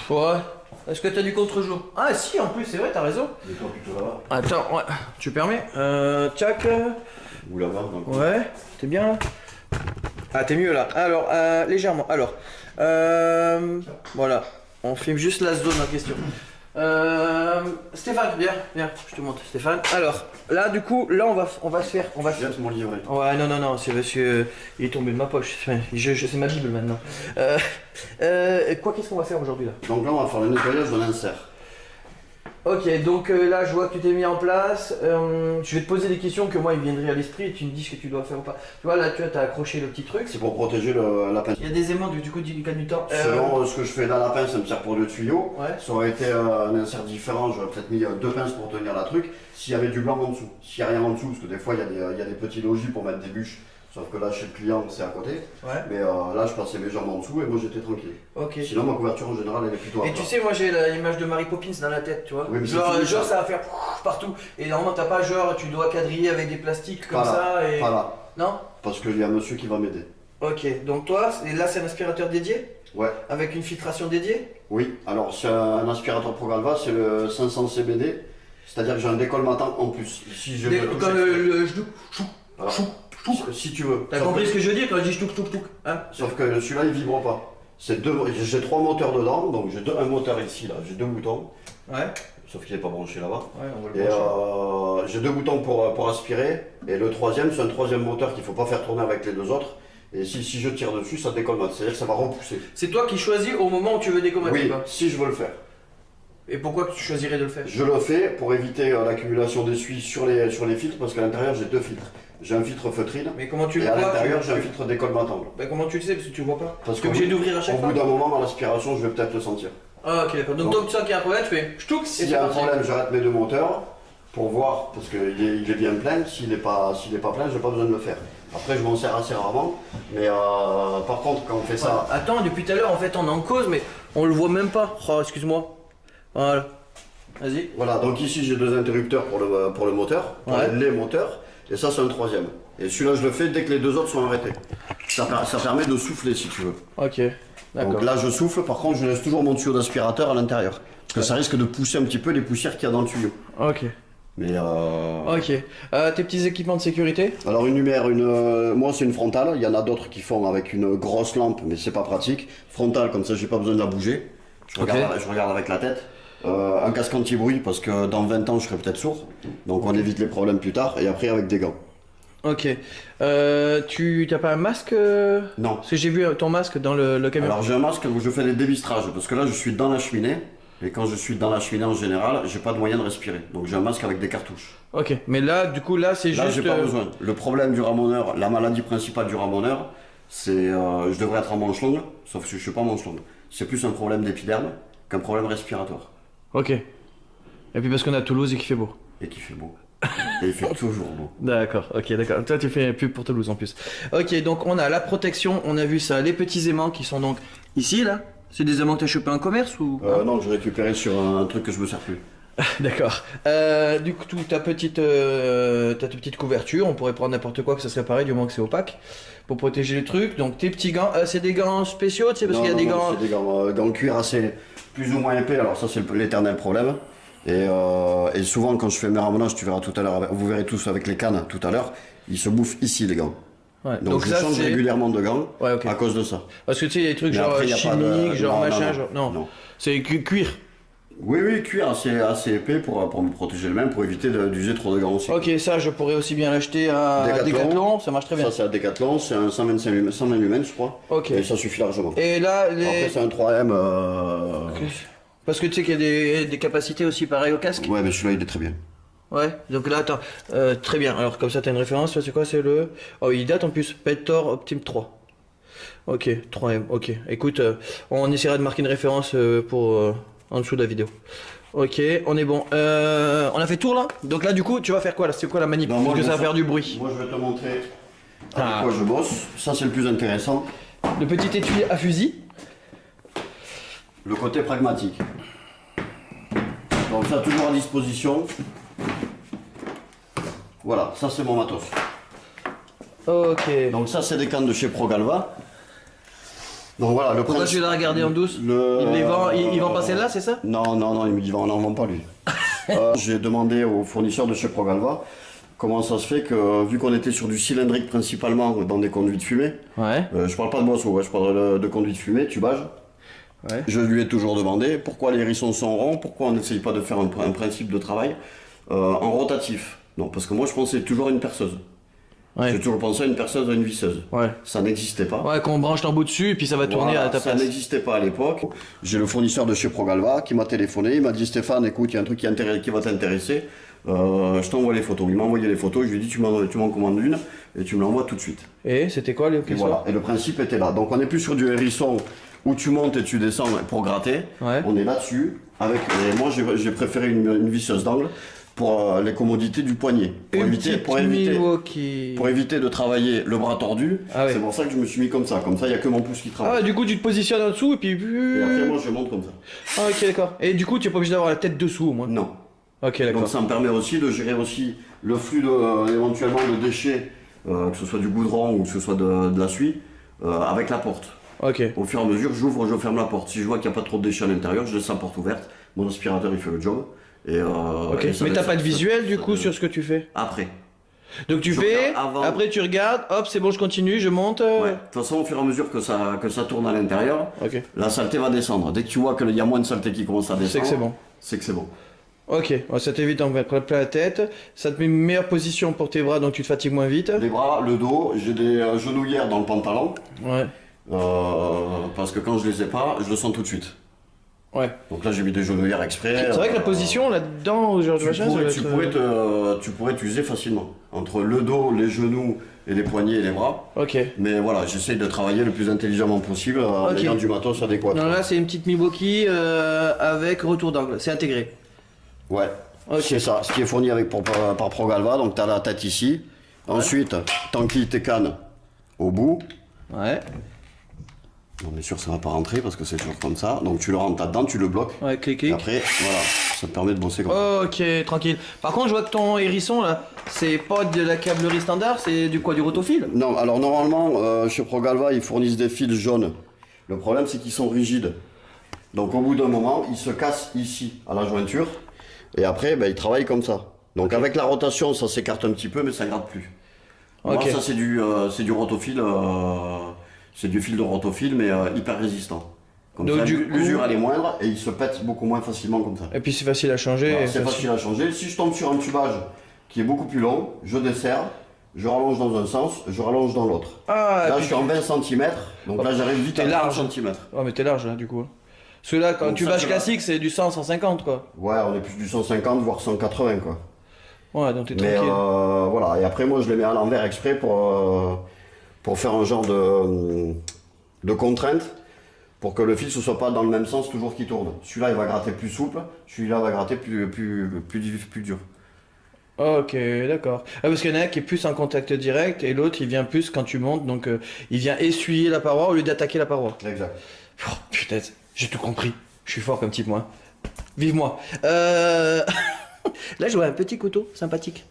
Ouais. Est-ce que t'as du contre-jour? Ah si, en plus, c'est vrai, t'as raison. Et toi plutôt là-bas. Attends, ouais, tu permets tchac. Ou là-bas, donc. Ouais, t'es bien là? Ah, t'es mieux là. Alors, légèrement. Alors, voilà. On filme juste la zone en question. Stéphane, viens, je te montre Stéphane. Alors, là du coup, là on va se faire. Je jette mon livret. Ouais, non, c'est parce que il est tombé de ma poche. C'est ma Bible maintenant. Qu'est-ce qu'on va faire aujourd'hui là? Donc là, on va faire le nettoyage de l'insert. Ok, donc là je vois que tu t'es mis en place. Je vais te poser des questions que moi il me viendraient à l'esprit et tu me dis ce que tu dois faire ou pas. Tu vois là, tu as accroché le petit truc. C'est pour protéger la pince. Il y a des aimants du coup du canutan. Selon ce que je fais dans la pince, ça me sert pour le tuyau. Ouais. Ça aurait été un insert différent, j'aurais peut-être mis deux pinces pour tenir la truc. S'il y avait du blanc en dessous, s'il n'y a rien en dessous, parce que des fois il y a des petits logis pour mettre des bûches. Sauf que là, chez le client, c'est à côté. Ouais. Mais là, je passais mes jambes en dessous et moi, j'étais tranquille. Ok. Sinon, ma couverture en général, elle est plutôt à Et plat. tu sais, moi j'ai l'image de Mary Poppins dans la tête, tu vois. Oui, mais genre, c'est fini, ça va faire partout. Et normalement, t'as pas genre, tu dois quadriller avec des plastiques comme Pas là, ça. Et... Pas là, Non. parce qu'il y a un monsieur qui va m'aider. Ok, donc toi, et là c'est un aspirateur dédié? Ouais. Avec une filtration dédiée? Oui, alors c'est un aspirateur Progalva, c'est le 500 CBD. C'est-à-dire que j'ai un décolmatant en plus. Si je veux toucher- Comme le genou. Voilà. Si tu veux. T'as Sauf compris que- ce que je veux dire quand je dis touc hein? Sauf que celui-là, il vibre pas. J'ai trois moteurs dedans, donc j'ai un moteur ici, là, j'ai deux boutons. Ouais. Sauf qu'il n'est pas branché là-bas. Ouais, on va le Et brancher. j'ai deux boutons pour aspirer. Et le troisième, c'est un troisième moteur qu'il ne faut pas faire tourner avec les deux autres. Et si je tire dessus, ça décolmate. C'est-à-dire que ça va repousser. C'est toi qui choisis au moment où tu veux décommater Oui, pas. si je veux le faire. Et pourquoi tu choisirais de le faire? Je le fais pour éviter l'accumulation d'essuie sur les filtres, parce qu'à l'intérieur, j'ai deux filtres. J'ai un filtre feutrine. Mais comment tu Et le à vois? l'intérieur, j'ai un filtre décolmatant. Bah comment tu le sais? Parce que tu le vois pas. Parce T'es qu'au obligé bout- d'ouvrir à chaque Au fois. bout d'un moment, dans l'aspiration, je vais peut-être le sentir. Ah ok d'accord. Donc Non. toi tu sens qu'il y a un problème, tu fais ch'touk et S'il y c'est a un parti. problème, j'arrête mes deux moteurs pour voir, parce qu'il est bien plein. S'il n'est pas plein, j'ai pas besoin de le faire. Après, je m'en sers assez rarement. Mais par contre, quand on fait ça, Attends, depuis tout à l'heure en fait on est en cause mais on le voit même pas. Oh excuse-moi. Voilà. Vas-y. voilà. Donc ici, j'ai deux interrupteurs pour le moteur, pour Ouais. les moteurs. Et ça, c'est un troisième. Et celui-là, je le fais dès que les deux autres sont arrêtés. Ça permet de souffler si tu veux. Ok. D'accord. Donc là, je souffle. Par contre, je laisse toujours mon tuyau d'aspirateur à l'intérieur. Parce que ça risque de pousser un petit peu les poussières qu'il y a dans le tuyau. Ok. Mais Ok. Tes petits équipements de sécurité? alors une lumière, moi c'est une frontale, il y en a d'autres qui font avec une grosse lampe, mais c'est pas pratique. Frontale, comme ça j'ai pas besoin de la bouger. Je regarde avec la tête. Un casque anti-bruit parce que dans 20 ans je serai peut-être sourd. Donc on évite les problèmes plus tard. Et après avec des gants. Ok. Tu t'as pas un masque Non. Parce que j'ai vu ton masque dans le camion. Alors j'ai un masque où je fais des débistrages parce que là je suis dans la cheminée. Et quand je suis dans la cheminée en général, j'ai pas de moyen de respirer. Donc j'ai un masque avec des cartouches. Ok. Mais là, du coup, là, c'est Là juste. j'ai pas besoin. Le problème du ramoneur, la maladie principale du ramoneur, c'est je devrais être en manche longue, sauf que je suis pas en manche longue. C'est plus un problème d'épiderme qu'un problème respiratoire. Ok. Et puis parce qu'on est à Toulouse et qu'il fait beau. Et qui fait beau. Et il fait toujours beau. D'accord, ok, d'accord. Toi, tu fais pub pour Toulouse en plus. Ok, donc on a la protection, on a vu ça, les petits aimants qui sont donc ici, là. C'est des aimants que t'as chopé en commerce ou Non, j'ai récupéré sur un truc que je me sers plus. D'accord. Du coup, ta petite couverture, on pourrait prendre n'importe quoi que ça serait pareil du moment que c'est opaque pour protéger le truc. Donc tes petits gants, c'est des gants spéciaux, tu sais, parce qu'il y a des gants. C'est des gants cuir assez plus ou moins épais. Alors ça c'est l'éternel problème. Et souvent quand je fais mes ramonages, tu verras tout à l'heure, vous verrez tous avec les cannes tout à l'heure, ils se bouffent ici les gants. Ouais. Donc je ça, change c'est- régulièrement de gants Ouais, ok. à cause de ça. Parce que tu sais, il y a des trucs Mais genre après, y a pas de- chimiques, genre non, machin, non, genre. Non, non. c'est cuir. Oui, cuir assez épais pour me protéger le même, pour éviter d'user trop de gants aussi. Ok, ça, je pourrais aussi bien l'acheter à Décathlon. Decathlon, ça marche très bien. Ça c'est à Decathlon, c'est un 120 lumens je crois. Ok. Et ça suffit largement. Et là, Après c'est un 3M. Parce que tu sais qu'il y a des capacités aussi pareilles au casque. Ouais mais celui-là il est très bien. Ouais, donc là, attends, très bien. Alors, comme ça, t'as une référence, c'est quoi? C'est le. Oh, il date en plus, Petor Optim 3. Ok, 3M, ok. Écoute, on essaiera de marquer une référence pour en dessous de la vidéo. Ok, on est bon. On a fait tour là? Donc là, du coup, tu vas faire quoi là? C'est quoi la manip? Non, Parce moi, que je ça va vais faire du bruit. Moi je vais te montrer avec Ah. quoi je bosse. Ça c'est le plus intéressant. Le petit étui à fusil. Le côté pragmatique. Donc ça toujours à disposition. Voilà, ça c'est mon matos. Ok. Donc ça c'est des cannes de chez Progalva. Donc voilà, le Pourquoi tu l'as regardé en douce Il vend pas celle-là, c'est ça? Non, non, non, il me dit on n'en vend pas lui. J'ai demandé au fournisseur de chez Progalva comment ça se fait que, vu qu'on était sur du cylindrique principalement dans des conduits de fumée, Ouais. je parle pas de boisseau, je parle de conduits de fumée, tubage. Ouais. Je lui ai toujours demandé pourquoi les hérissons sont ronds, pourquoi on n'essaye pas de faire un principe de travail en rotatif. Non, parce que moi je pensais toujours à une perceuse. Ouais. J'ai toujours pensé à une perceuse ou à une visseuse. Ouais. Ça n'existait pas. Ouais, qu'on branche l'embout dessus et puis ça va tourner Voilà, à ta ça place. n'existait pas à l'époque. J'ai le fournisseur de chez Progalva qui m'a téléphoné, il m'a dit Stéphane, écoute, il y a un truc qui va t'intéresser, je t'envoie les photos. Il m'a envoyé les photos, je lui ai dit tu m'en commandes une et tu me l'envoies tout de suite. Et c'était quoi les Et voilà, et le principe était là. Donc on n'est plus sur du hérisson où tu montes et tu descends pour gratter. Ouais. On est là-dessus. Et moi j'ai préféré une visseuse d'angle pour les commodités du poignet. Pour éviter de travailler le bras tordu. Ah ouais. C'est pour ça que je me suis mis comme ça. Comme ça, il n'y a que mon pouce qui travaille. Ah, du coup, tu te positionnes en dessous et puis. Et après, moi, je monte comme ça. Ah, ok, d'accord. Et du coup, tu n'es pas obligé d'avoir la tête dessous au moins. Non. Ok, d'accord. Donc ça me permet aussi de gérer aussi le flux éventuellement de déchets, que ce soit du goudron ou que ce soit de la suie, avec la porte. Ok. Au fur et à mesure, j'ouvre, je ferme la porte. Si je vois qu'il n'y a pas trop de déchets à l'intérieur, je laisse la porte ouverte. Mon aspirateur, il fait le job. Ok. Mais t'as pas de visuel du coup sur ce que tu fais? Après. Donc tu Je fais, regarde avant. après tu regardes, hop, c'est bon, je continue, je monte. Ouais. De toute façon, au fur et à mesure que ça tourne à l'intérieur, Ok. la saleté va descendre. Dès que tu vois qu'il y a moins de saleté qui commence à descendre, C'est que c'est bon. C'est que c'est bon. Ok, ouais, ça t'évite d'en mettre plein la tête, ça te met une meilleure position pour tes bras donc tu te fatigues moins vite. Les bras, le dos, j'ai des genouillères dans le pantalon. Ouais. Parce que quand je les ai pas, je le sens tout de suite. Ouais. Donc là, j'ai mis des genouillères exprès. C'est vrai que la position là-dedans, genre de machin, ça va être- tu pourrais t'user facilement. Entre le dos, les genoux et les poignets et les bras. Ok. Mais voilà, j'essaye de travailler le plus intelligemment possible en Ok. ayant du matos adéquat. Non, là c'est une petite Milwaukee avec retour d'angle, c'est intégré. Ouais. Ok. C'est ça, ce qui est fourni par Progalva. Donc tu as la tête ici. Ensuite, t'enquilles tes cannes au bout. Ouais. Non, bien sûr, ça va pas rentrer parce que c'est toujours comme ça. Donc tu le rentres là-dedans, tu le bloques. Ouais, clic Et clic. après, voilà, ça te permet de bosser comme ça. Ok, tranquille. Par contre, je vois que ton hérisson là, c'est pas de la câblerie standard, c'est du quoi, du rotofil? Non, alors normalement, chez Progalva, ils fournissent des fils jaunes. Le problème, c'est qu'ils sont rigides. Donc au bout d'un moment, ils se cassent ici, à la jointure. Et après, ben, ils travaillent comme ça. Donc avec la rotation, ça s'écarte un petit peu, mais ça ne gratte plus. Moi, Ok. ça, c'est du rotofil. C'est du fil de rotofil, mais hyper résistant. Comme Donc, ça, du coup- l'usure, elle est moindre et il se pète beaucoup moins facilement comme ça. Et puis c'est facile à changer. Voilà, c'est facile à changer. Si je tombe sur un tubage qui est beaucoup plus long, je desserre, je rallonge dans un sens, je rallonge dans l'autre. Ah, Là, puis je suis en 20 cm, donc là, j'arrive vite T'es à 30 large. cm. Oh, mais t'es large là du coup. Parce que là, quand Donc tu ça, bâches tu vas- classique, c'est du 100, 150 quoi. Ouais, on est plus du 150, voire 180, quoi. Ouais, donc t'es Mais tranquille. voilà, et après, moi, je les mets à l'envers exprès pour faire un genre de contrainte, pour que le fil ne soit pas dans le même sens toujours qui tourne. Celui-là, il va gratter plus souple, celui-là va gratter plus dur. Ok, d'accord. Ah, parce qu'il y en a un qui est plus en contact direct et l'autre il vient plus quand tu montes, donc il vient essuyer la paroi au lieu d'attaquer la paroi. Exact. Oh, putain, j'ai tout compris. Je suis fort comme type moi. Vive moi. Là je vois un petit couteau sympathique.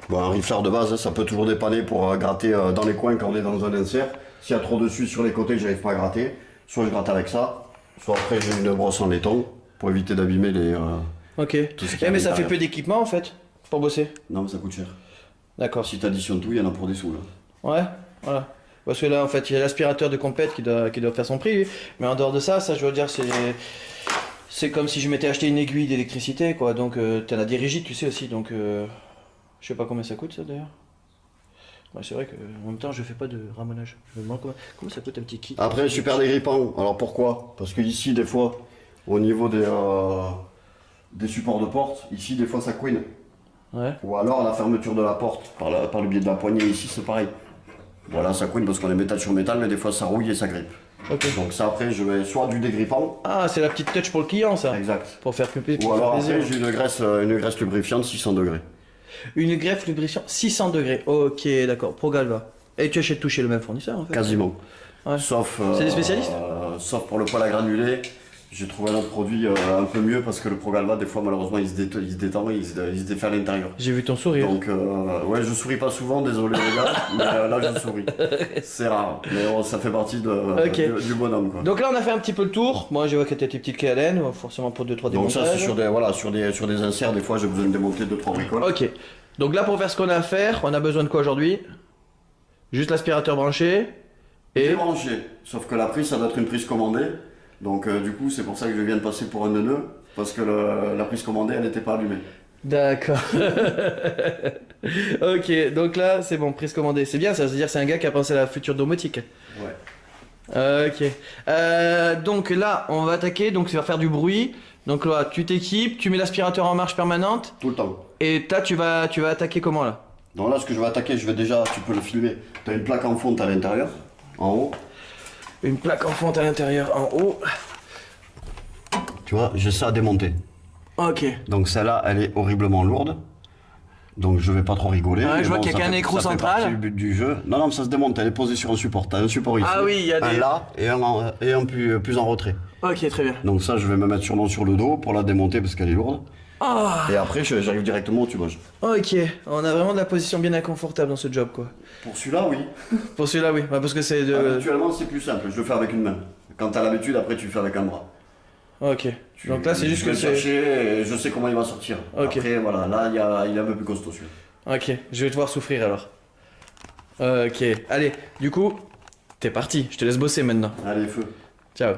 Bon, un rifleur de base, ça peut toujours dépanner pour gratter dans les coins quand on est dans un insert. S'il y a trop de suie sur les côtés, j'arrive pas à gratter. Soit je gratte avec ça, soit après j'ai une brosse en laiton pour éviter d'abîmer les. Ok. Tout ce qui Eh, est mais à ça fait l'intérieur. peu d'équipement en fait pour bosser. Non, mais ça coûte cher. D'accord. Si t'additionnes tout, il y en a pour des sous là. Ouais, voilà. Parce que là, en fait, il y a l'aspirateur de compète qui doit faire son prix, lui. Mais en dehors de ça, je veux dire, c'est comme si je m'étais acheté une aiguille d'électricité, quoi. Donc, t'en as des rigides, tu sais aussi. Donc, je sais pas combien ça coûte, ça, d'ailleurs. Ouais, c'est vrai que en même temps, je fais pas de ramonage. Je me demande comment ça coûte un petit kit. Après, super dégrippant. Alors pourquoi? Parce que ici, des fois, au niveau des supports de porte, ici, des fois, ça couine. Ouais. Ou alors la fermeture de la porte, par le biais de la poignée ici, c'est pareil. Voilà, ça couine parce qu'on est métal sur métal, mais des fois, ça rouille et ça grippe. Ok. Donc ça, après, je vais soit du dégrippant, Ah, c'est la petite touch pour le client, ça. exact. Pour faire plus Ou pour alors faire après, plaisir. j'ai une graisse lubrifiante 600 degrés. Une greffe lubrifiant 600 degrés. Ok, d'accord. Progalva. Et tu achètes tout chez le même fournisseur, en fait. Quasiment. Ouais. Sauf, C'est des spécialistes sauf pour le poêle à granulés, J'ai trouvé un autre produit un peu mieux parce que le Progalva, des fois, malheureusement, il se détend et il se défait à l'intérieur. J'ai vu ton sourire. Donc, ouais, je souris pas souvent, désolé les gars, mais là, je souris. C'est rare, mais ça fait partie du bonhomme, quoi. Donc là, on a fait un petit peu le tour. Moi, je vois que t'as tes petites clés Allen, forcément pour 2-3 démontages. Donc ça, c'est sur des inserts, des fois, j'ai besoin de démonter 2-3 bricoles. Ok. Donc là, pour faire ce qu'on a à faire, on a besoin de quoi aujourd'hui? Juste l'aspirateur branché. Et Débranché, sauf que la prise, ça doit être une prise commandée. Donc du coup, c'est pour ça que je viens de passer pour un neuneu, parce que la prise commandée, elle n'était pas allumée. D'accord. Ok, donc là, c'est bon, prise commandée. C'est bien, ça veut dire que c'est un gars qui a pensé à la future domotique. Ouais. Ok. Donc là, on va attaquer, donc ça va faire du bruit. Donc là, tu t'équipes, tu mets l'aspirateur en marche permanente. Tout le temps. Et là, tu vas attaquer comment là? Donc là, ce que je vais attaquer, tu peux le filmer. Tu as une plaque en fonte à l'intérieur, en haut. Une plaque en fonte à l'intérieur, en haut. Tu vois, j'ai ça à démonter. Ok. Donc celle-là, elle est horriblement lourde. Donc je vais pas trop rigoler. Ouais, mais je vois qu'il y a ça qu'un fait- écrou ça fait central. partie du but du jeu. Non, ça se démonte, elle est posée sur un support. T'as un support ici. Ah oui, il y a un des- là et un plus en retrait. Ok, très bien. Donc ça, je vais me mettre sur le dos pour la démonter parce qu'elle est lourde. Ah, Et après, j'arrive directement au tubage. ok. On a vraiment de la position bien inconfortable dans ce job, quoi. Pour celui-là, oui. Pour celui-là, oui. Ouais, parce que c'est de... Habituellement, c'est plus simple. Je le fais avec une main. Quand t'as l'habitude, après, tu le fais avec un bras. Ok. Donc là, c'est juste Je vais que le c'est... chercher et je sais comment il va sortir. Ok. Après, voilà, là, il est un peu plus costaud celui-là. Ok, je vais te voir souffrir alors. Ok. Allez, du coup, t'es parti. Je te laisse bosser maintenant. Allez, feu. Ciao.